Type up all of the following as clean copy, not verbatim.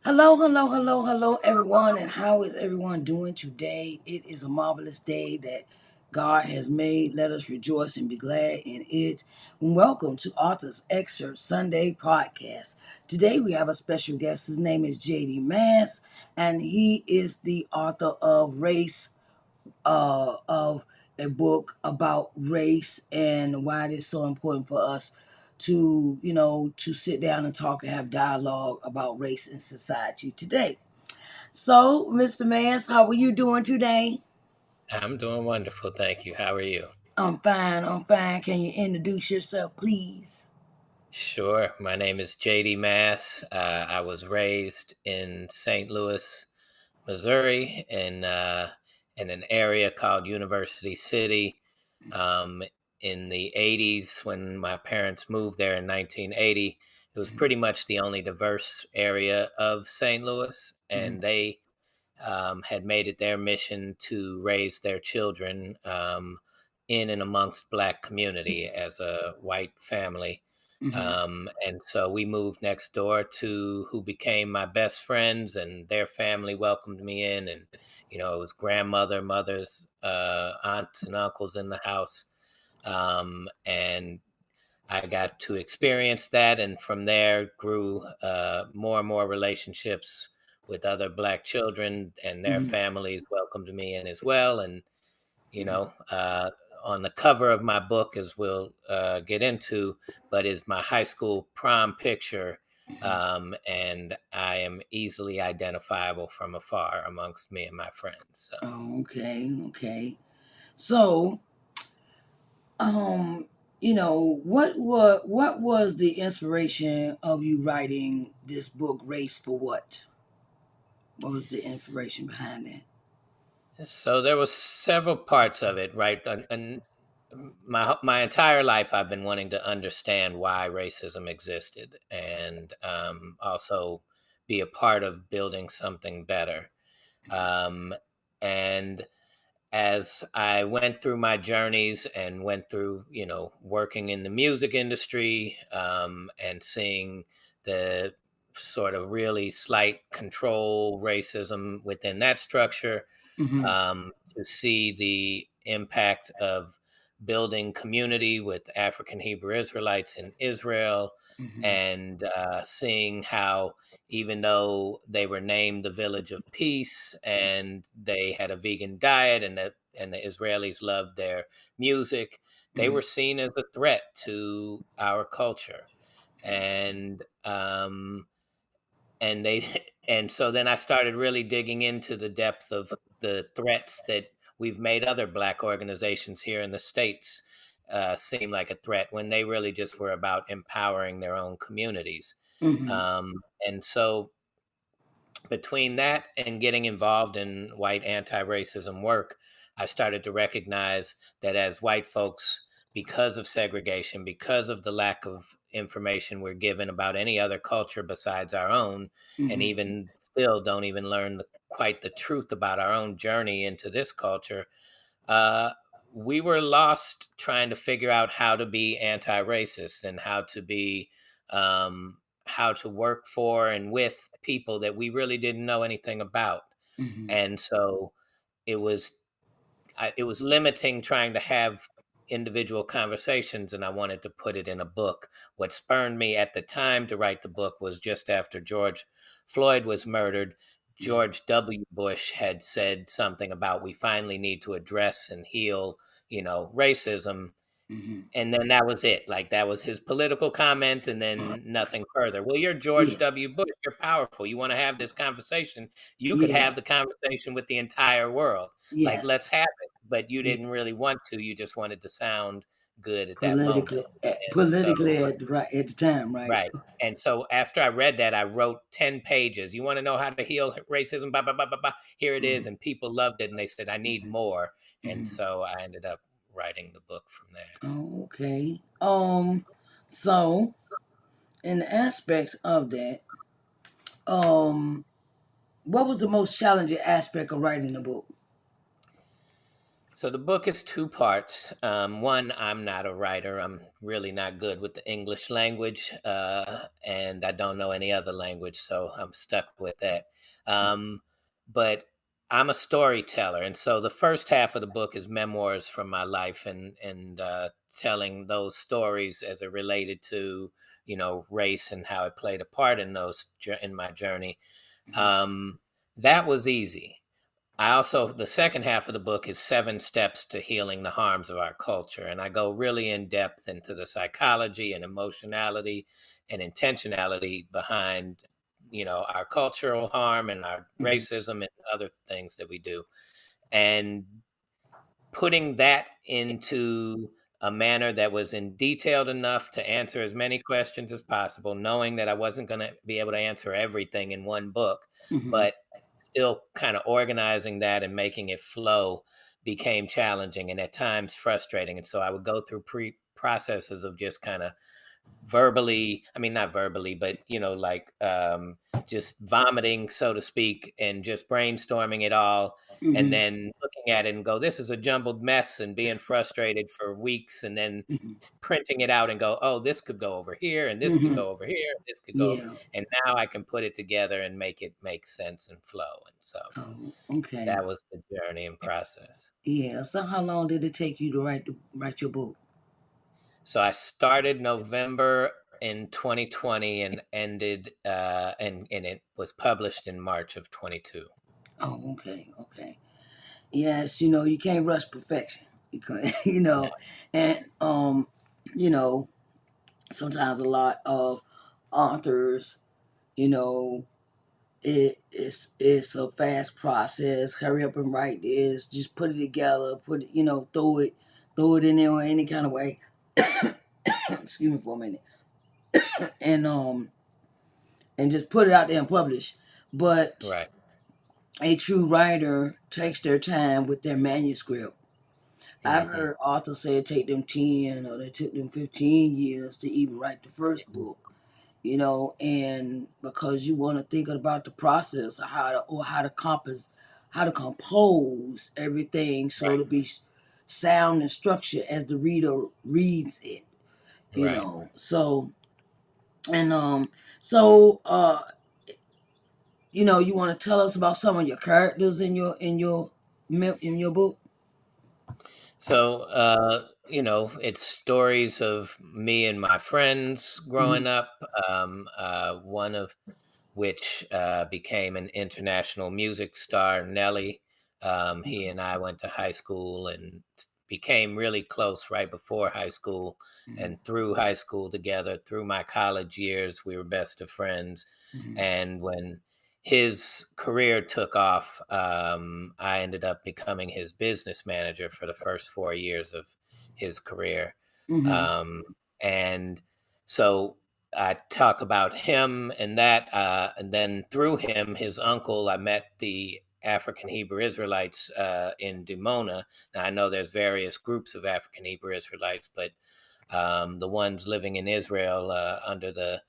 Hello, hello, hello, hello, everyone, and how is everyone doing today? It is a marvelous day that God has made. Let us rejoice and be glad in it. And welcome to Author's Excerpt Sunday podcast. Today we have a special guest. His name is JD Mass, and he is the author of of a book about race and why it is so important for us to, to sit down and talk and have dialogue about race in society today. So, Mr. Mans, how are you doing today? I'm doing wonderful, thank you. How are you? I'm fine. I'm fine. Can you introduce yourself, please? Sure. My name is JD Mass. I was raised in St. Louis, Missouri, in an area called University City. Um, in the 80s, when my parents moved there in 1980, it was Mhm, pretty much the only diverse area of St. Louis, mhm, and they had made it their mission to raise their children in and amongst Black community as a white family. mhm, And so we moved next door to who became my best friends, and their family welcomed me in. And, it was grandmother, mothers, aunts, and uncles in the house. And I got to experience that, and from there grew more and more relationships with other Black children, and their mhm, families welcomed me in as well. And you mhm. know, on the cover of my book, as we'll get into, but is my high school prom picture, and I am easily identifiable from afar amongst me and my friends. So. Oh, okay, okay. So, um, what was the inspiration of you writing this book, Race for What? What was the inspiration behind that? So there was several parts of it, right? And my entire life, I've been wanting to understand why racism existed, and also be a part of building something better. Um, and as I went through my journeys and went through, working in the music industry, and seeing the sort of really slight control racism within that structure, Mm-hmm. to see the impact of building community with African Hebrew Israelites in Israel, Mm-hmm. and seeing how, even though they were named the Village of Peace and they had a vegan diet, and the Israelis loved their music, they Mm-hmm. were seen as a threat to our culture. And they and so then I started really digging into the depth of the threats that we've made other Black organizations here in the States seem like a threat, when they really just were about empowering their own communities. Mm-hmm. um, and so between that and getting involved in white anti-racism work, I started to recognize that as white folks, because of segregation, because of the lack of information we're given about any other culture besides our own, and Mm-hmm. even still don't even learn quite the truth about our own journey into this culture, uh, we were lost trying to figure out how to be anti-racist, and how to work for and with people that we really didn't know anything about. Mm-hmm. And so it was it was limiting trying to have individual conversations, and I wanted to put it in a book. What spurred me at the time to write the book was just after George Floyd was murdered. Yeah. George W. Bush had said something about, we finally need to address and heal, racism. Mm-hmm. And then that was it. Like, that was his political comment, and then nothing further. Well, you're George Yeah. W. Bush. You're powerful. You want to have this conversation. You could Yeah. have the conversation with the entire world. Like, Yes. let's have it. But you Yeah. didn't really want to. You just wanted to sound good at that moment. Politically, And so, politically at the time, right? right. And so after I read that, I wrote 10 pages. You want to know how to heal racism? Blah, blah, blah, blah, blah. Here it Mm-hmm. is. And people loved it. And they said, I need more. And Mm-hmm. so I ended up writing the book from there. Oh, okay. So in the aspects of that, um, what was the most challenging aspect of writing the book? So the book is two parts. One, I'm not a writer. I'm really not good with the English language, and I don't know any other language, so I'm stuck with that. Um, but I'm a storyteller, and so the first half of the book is memoirs from my life, and telling those stories as it related to race and how it played a part in in my journey. Mhm. Um, that was easy. I also, the second half of the book is 7 steps to healing the harms of our culture. And I go really in depth into the psychology and emotionality and intentionality behind, our cultural harm and our Mhm. racism and other things that we do. And putting that into a manner that was in detailed enough to answer as many questions as possible, knowing that I wasn't going to be able to answer everything in one book, Mhm. but still kind of organizing that and making it flow became challenging and at times frustrating. And so I would go through processes of just kind of verbally, I mean not verbally, but like just vomiting, so to speak, and just brainstorming it all, and Mhm. then looking at it and go, this is a jumbled mess, and being frustrated for weeks, and then Mhm. printing it out and go, oh, this could go over here, and this could Mhm. go over here, and this could go, Yeah. and now I can put it together and make it make sense and flow. And so Oh, okay. that was the journey and process. Yeah. So how long did it take you to write your book? So I started November in 2020 and ended and it was published in March of 22. Oh, okay. Okay. Yes, you can't rush perfection. You can Yeah, and you know, sometimes a lot of authors, you know, it's a fast process. Hurry up and write this. Just put it together. Put it, throw it in there any kind of way. Excuse me for a minute. And and just put it out there and publish. But right. a true writer takes their time with their manuscript. I've Hmm. heard authors say it take them 10 or they took them 15 years to even write the first book, and because you want to think about the process of how to compose everything so to Right. be sound and structured as the reader reads it, Right. So and so you want to tell us about some of your characters in your book? So, it's stories of me and my friends Mm-hmm. growing up. One of which became an international music star, Nelly. He and I went to high school and became really close right before high school Mm-hmm. and through high school together. Through my college years, we were best of friends. Mm-hmm. And when his career took off, I ended up becoming his business manager for the first 4 years of his career. Mm-hmm. Um, and so I talk about him and that, and then through him, his uncle, I met the African Hebrew Israelites in Dimona. Now I know there's various groups of African Hebrew Israelites, but the ones living in Israel under the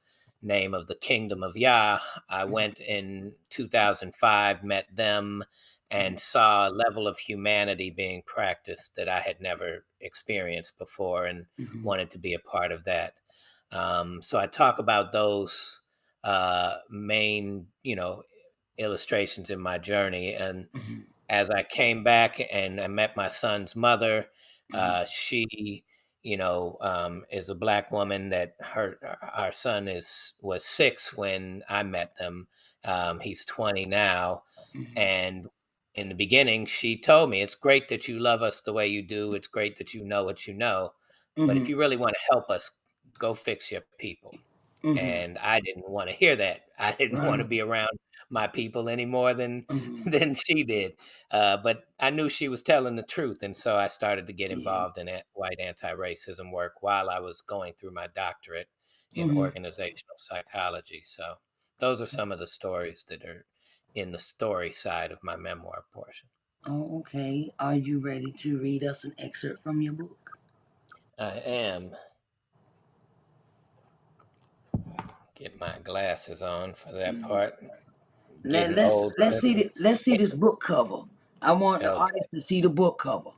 name of the Kingdom of Yah. I went in 2005, met them, and saw a level of humanity being practiced that I had never experienced before and Mm-hmm. wanted to be a part of that. So I talk about those main, illustrations in my journey. And Mm-hmm. as I came back and I met my son's mother, Mm-hmm. she, is a black woman that our son was 6 when I met them. He's 20 now, Mm-hmm. and in the beginning, she told me, "It's great that you love us the way you do. It's great that you know what you know, but if Mm-hmm. you really want to help us, go fix your people." Mm-hmm. And I didn't want to hear that. I didn't want to Right. be around my people any more than Mm-hmm. than she did. But I knew she was telling the truth, and so I started to get Yeah. involved in white anti-racism work while I was going through my doctorate in Mm-hmm. organizational psychology. So those are some of the stories that are in the story side of my memoir portion. Oh, okay. Are you ready to read us an excerpt from your book? I am. Get my glasses on for that Mm. part. Getting Let's old. let's see let's see this book cover. I want the Okay. audience to see the book cover.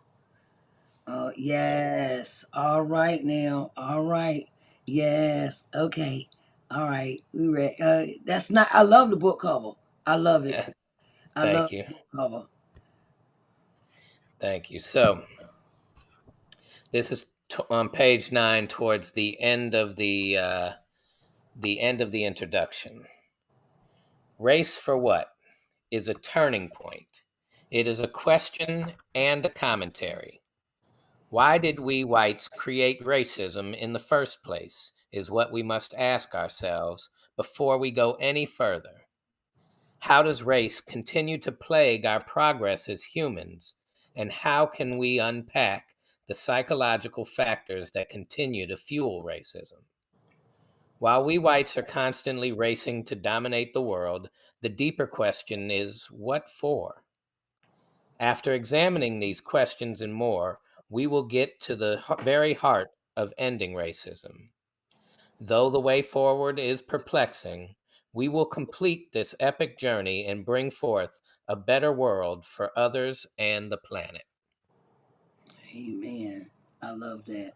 Yes. All right now. All right. Yes. Okay. All right. We read. That's not. I love the book cover. I love it. I love Thank you. the book cover. Thank you. So this is on page 9, towards the end of the introduction. Race for what is a turning point. It is a question and a commentary. Why did we whites create racism in the first place? Is what we must ask ourselves before we go any further. How does race continue to plague our progress as humans? And how can we unpack the psychological factors that continue to fuel racism? While we whites are constantly racing to dominate the world, the deeper question is what for? After examining these questions and more, we will get to the very heart of ending racism. Though the way forward is perplexing, we will complete this epic journey and bring forth a better world for others and the planet. Amen. I love that.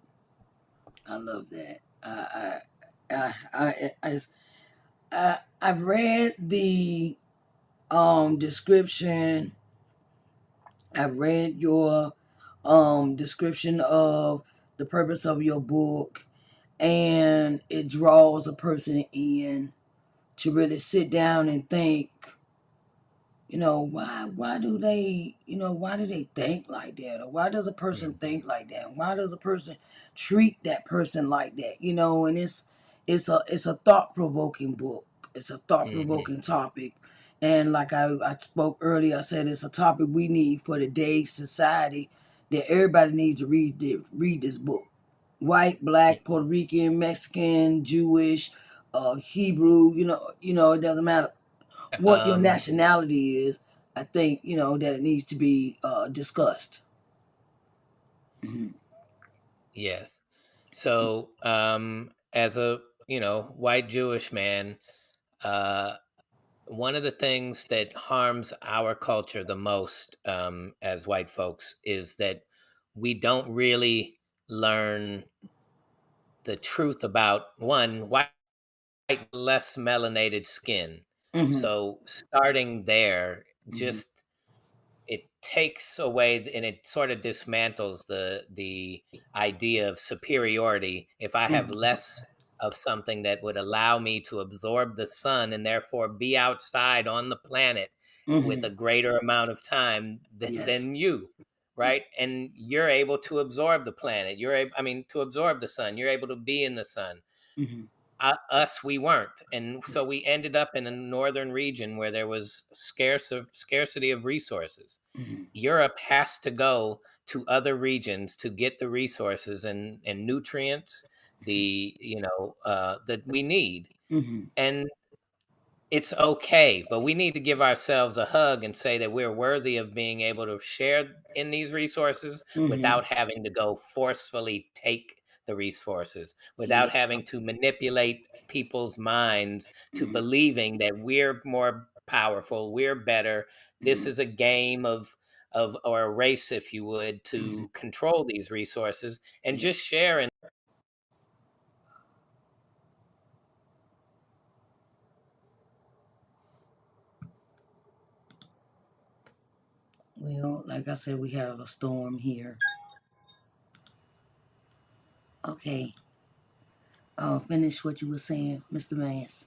I love that. I've read the description. I've read your description of the purpose of your book, and it draws a person in to really sit down and think, why do they, why do they think like that, or why does a person Mm, think like that, why does a person treat that person like that, and it's a thought-provoking book. It's a mhm. thought-provoking topic. And like I spoke earlier, I said it's a topic we need for today's society, that everybody needs to read this book. White, black, Puerto Rican, Mexican, Jewish, Hebrew, it doesn't matter what your Um, nationality is. I think that it needs to be discussed. Hmm. yes. So, as a white Jewish man, uh, one of the things that harms our culture the most, as white folks, is that we don't really learn the truth about one white less melanated skin. Hmm. So starting there, Hmm. just it takes away and it sort of dismantles the idea of superiority. If I have Hmm. less of something that would allow me to absorb the sun and therefore be outside on the planet with Hmm. a greater amount of time Yes. than you, right? And you're able to absorb the planet, you're able, I mean, to absorb the sun, you're able to be in the sun. Hmm. Us, we weren't, and so we ended up in a northern region where there was scarcity of resources. Hmm. Europe has to go to other regions to get the resources and nutrients, the that we need. Hmm. And it's okay, but we need to give ourselves a hug and say that we're worthy of being able to share in these resources Hmm. without having to go forcefully take the resources, Yeah. without having to manipulate people's minds to Hmm. believing that we're more powerful, we're better. This Hmm. is a game of or a race, if you would, Hmm. to control these resources and Yeah. just share. And Well, like I said, we have a storm here. Okay. Finish what you were saying, Mr. Mass.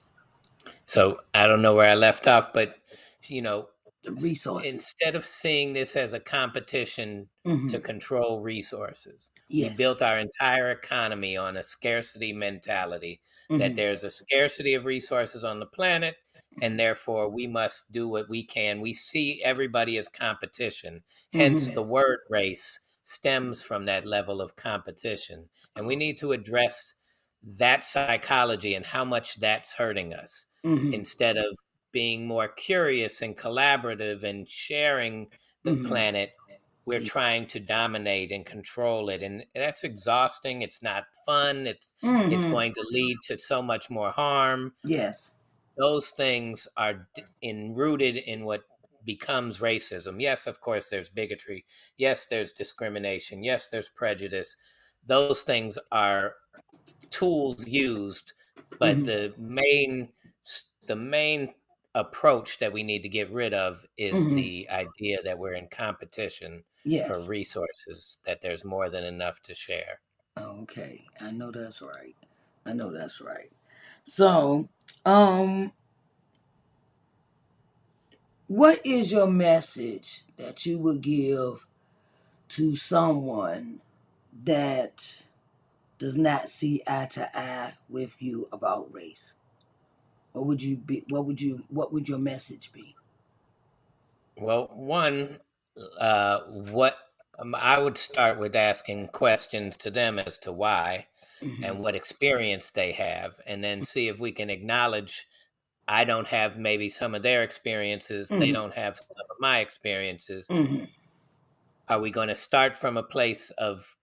so I don't know where I left off, but you know, The resources. instead of seeing this as a competition to Hmm. control resources, we Yes. built our entire economy on a scarcity mentality, that Hmm. there's a scarcity of resources on the planet, and therefore we must do what we can. We see everybody as competition. Hence, Hmm. the word race stems from that level of competition. And we need to address that psychology and how much that's hurting us, Hmm. instead of being more curious and collaborative and sharing the Hmm. planet. We're Yeah. trying to dominate and control it, and that's exhausting. It's not fun. It's Hmm. going to lead to so much more harm. Yes. Those things are rooted in what becomes racism. Yes, of course, there's bigotry. Yes, there's discrimination. Yes, there's prejudice. Those things are tools used, but Mm-hmm. the main approach that we need to get rid of is Mm-hmm. the idea that we're in competition for Yes. resources, that there's more than enough to share. Okay. I know that's right. I know that's right. So, um, what is your message that you would give to someone that does not see eye to eye with you about race? What would you be? What would your message be? Well, one, what I would start with asking questions to them as to why Mm-hmm. and what experience they have, and then see if we can acknowledge I don't have maybe some of their experiences, they Mm-hmm. don't have some of my experiences. Mm-hmm. Are we going to start from a place of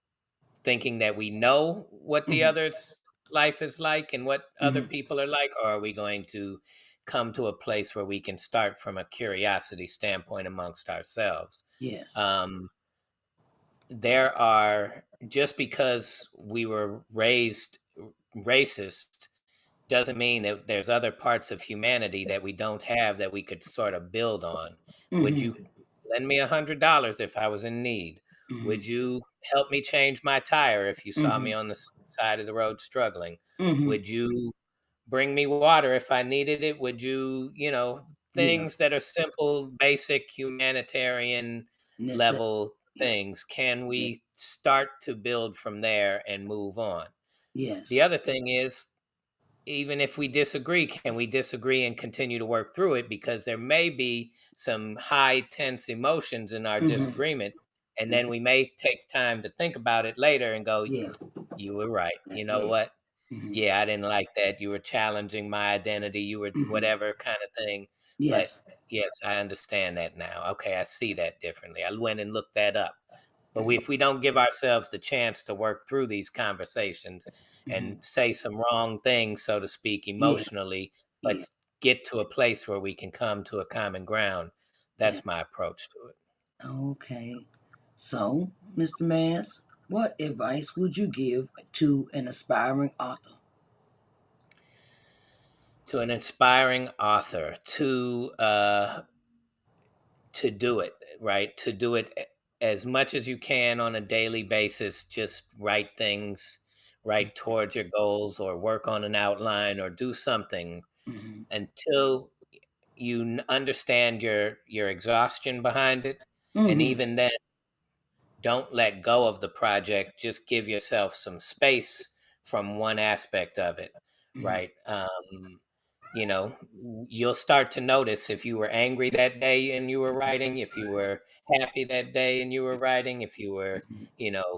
thinking that we know what the Mm-hmm. other's life is like and what other Mm-hmm. people are like, or are we going to come to a place where we can start from a curiosity standpoint amongst ourselves? Yes. Um, there are, just because we were raised racist doesn't mean that there's other parts of humanity that we don't have that we could sort of build on. Would Mm-hmm. you lend me $100 if I was in need? Mm-hmm. Would you help me change my tire if you saw Mm-hmm. me on the side of the road struggling? Mm-hmm. Would you bring me water if I needed it? Would you, Yeah. things that are simple, basic humanitarian Necessity. level Yes. things? Can Yes. we start to build from there and move on? The Yes. other thing is, even if we disagree, can we disagree and continue to work through it? Because there may be some high tense emotions in our Mm-hmm. disagreement. And then Mm-hmm. we may take time to think about it later and go, Yeah. you were right. You know Yeah. what? Mm-hmm. Yeah, I didn't like that. You were challenging my identity. You were Mm-hmm. whatever kind of thing. But Yes. yes, I understand that now. Okay, I see that differently. I went and looked that up. But Mm-hmm. if we don't give ourselves the chance to work through these conversations Mm-hmm. and say some wrong things, so to speak, Yeah. emotionally, Yeah. but get to a place where we can come to a common ground, Yeah. that's my approach to it. Okay. So, Mr. Mans, what advice would you give to an aspiring author? To an inspiring author, to do it, right? To do it as much as you can on a daily basis. Just write things, write towards your goals, or work on an outline, or do something Mm-hmm. until you understand your exhaustion behind it. And Mm-hmm. even then, don't let go of the project. Just give yourself some space from one aspect of it, Mm-hmm. right? You know, you'll start to notice if you were angry that day and you were writing, if you were happy that day and you were writing, if you were,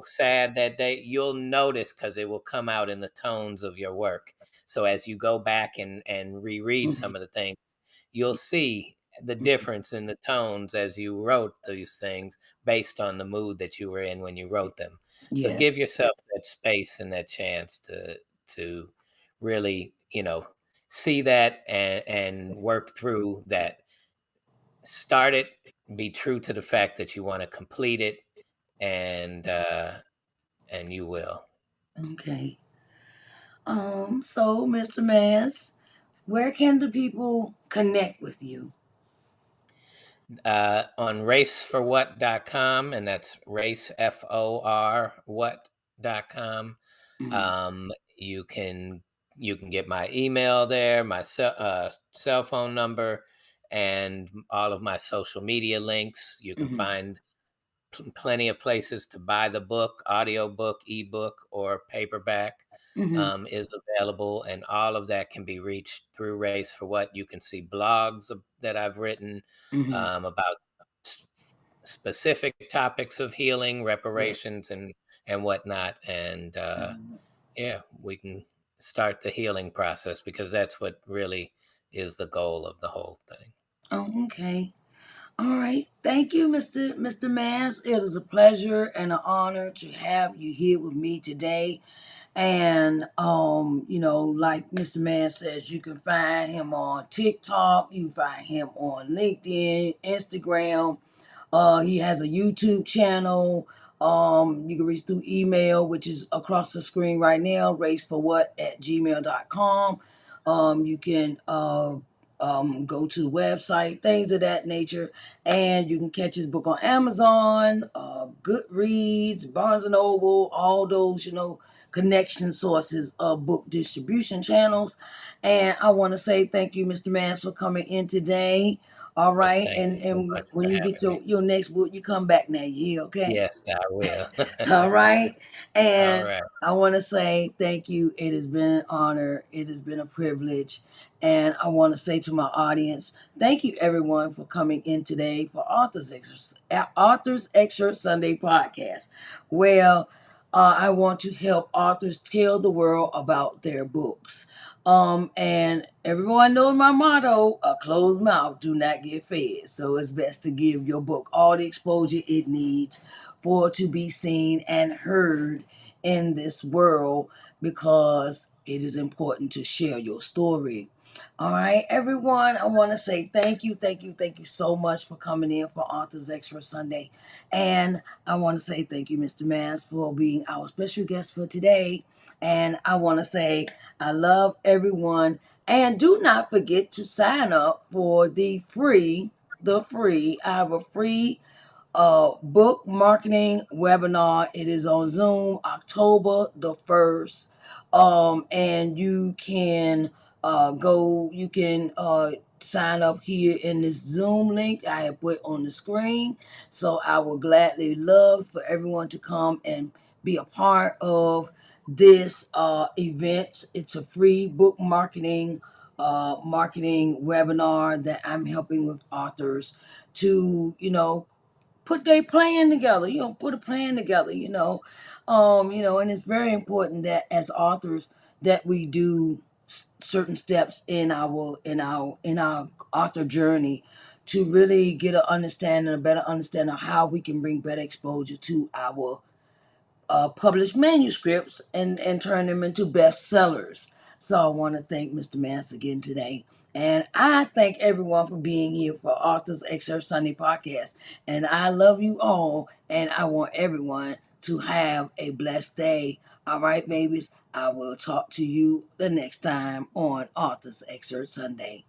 sad that day, you'll notice because it will come out in the tones of your work. So as you go back and reread Mm-hmm. some of the things, you'll see the difference in the tones as you wrote these things based on the mood that you were in when you wrote them. So Yes. give yourself that space and that chance to really, see that and work through that. Start it, be true to the fact that you want to complete it, and you will. Okay. So Mr. Mans, where can the people connect with you? On raceforwhat.com, and that's race FOR what.com. Mm-hmm. um, you can you can get my email there, my cell phone number, and all of my social media links. You can Mm-hmm. find plenty of places to buy the book, audio book, ebook, or paperback. Mm-hmm. Is available, and all of that can be reached through Race for What. You can see blogs that I've written Mm-hmm. about s- specific topics of healing, Yes. reparations, and whatnot. And Mm-hmm. yeah, we can start the healing process, because that's what really is the goal of the whole thing. Oh, okay. All right. Thank you, Mr. Mans. It is a pleasure and an honor to have you here with me today. And like Mr. Man says, you can find him on TikTok, you can find him on LinkedIn, Instagram. He has a YouTube channel. You can reach through email, which is across the screen right now, raceforwhat@gmail.com. You can go to the website, things of that nature, and you can catch his book on Amazon, Goodreads, Barnes and Noble, all those, connection sources of book distribution channels. And I want to say thank you, Mr. Mans, for coming in today. All Well, right, thank and you so and much when for you get having me. your next book, you come back now. Yeah, okay. Yes, I will. All right. All And right. I want to say thank you. It has been an honor. It has been a privilege. And I want to say to my audience, thank you everyone for coming in today for Authors Excerpt Sunday podcast. Well, I want to help authors tell the world about their books. And everyone knows my motto: a closed mouth do not get fed. So it's best to give your book all the exposure it needs for it to be seen and heard in this world, because it is important to share your story. All right, everyone, I want to say thank you, thank you, thank you so much for coming in for Authors Extra Sunday. And I want to say thank you, Mr. Mans, for being our special guest for today. And I want to say I love everyone. And do not forget to sign up for I have a free book marketing webinar. It is on Zoom, October the 1st. And you can sign up here in this Zoom link I have put on the screen. So I would gladly love for everyone to come and be a part of this event. It's a free book marketing webinar that I'm helping with authors to, put their plan together, put a plan together, and it's very important that as authors that we do certain steps in our author journey to really get a better understanding of how we can bring better exposure to our published manuscripts and turn them into bestsellers. So I want to thank Mr. Mance again today. And I thank everyone for being here for Authors Excerpt Sunday podcast. And I love you all. And I want everyone to have a blessed day. All right, babies. I will talk to you the next time on Authors Excerpt Sunday.